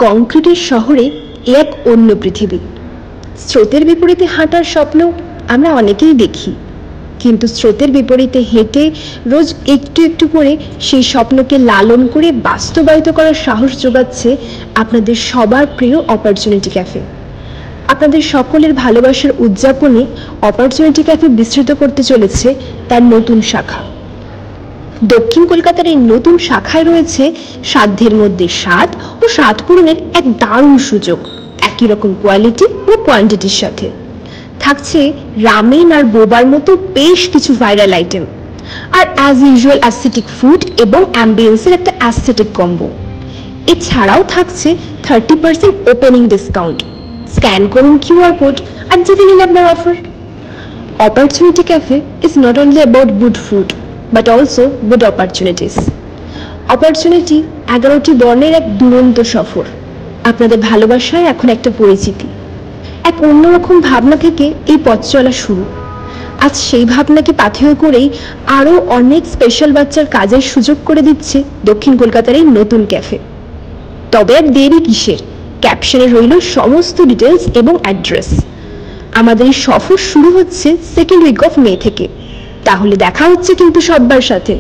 কংক্রিটের শহরে এক অন্য পৃথিবী। স্রোতের বিপরীতে হাঁটার স্বপ্ন আমরা অনেকেই দেখি, কিন্তু স্রোতের বিপরীতে হেঁটে রোজ একটু একটু করে সেই স্বপ্নকে লালন করে বাস্তবায়িত করার সাহস যোগাচ্ছে আপনাদের সবার প্রিয় অপরচুনিটি ক্যাফে। আপনাদের সকলের ভালোবাসার উদযাপনে অপরচুনিটি ক্যাফে বিস্তৃত করতে চলেছে তার নতুন শাখা। দক্ষিণ কলকাতার এই নতুন শাখায় রয়েছে সাধ্যের মধ্যে স্বাদ ও স্বাদ পূরণের এক দারুণ সুযোগ, একই রকম কোয়ালিটি ও কোয়ান্টিটির সাথে। থাকছে রামেন আর বোবার মতো বেশ কিছু ভাইরাল আইটেম, আর অ্যাজ ইউজুয়াল অ্যাস্থেটিক ফুড এবং অ্যাম্বিয়েন্সের একটা অ্যাস্থেটিক কম্বো। এছাড়াও থাকছে 30% ওপেনিং ডিসকাউন্ট। স্ক্যান করুন কিউআর কোড আর জিতে নিন আপনার offer. Opportunity cafe is not only about good food but also good opportunities. Opportunity 11টি বর্ণের এক দুরন্ত সফর। আপনাদের ভালোবাসায় এখন একটা পরিচিতি, এক অন্যরকম ভাবনা থেকে এই পথ চলা শুরু। আজ সেই ভাবনাকে পাথেয় করেই আরও অনেক স্পেশাল বাচ্চার কাজের সুযোগ করে দিচ্ছে দক্ষিণ কলকাতার এই নতুন ক্যাফে। তবে আর দেরি কিসের, ক্যাপশনে রইল সমস্ত ডিটেলস এবং অ্যাড্রেস। আমাদের এই সফর শুরু হচ্ছে 2nd উইক অফ মে থেকে। তাহলে দেখা হচ্ছে কিন্তু সব্বার সাথে।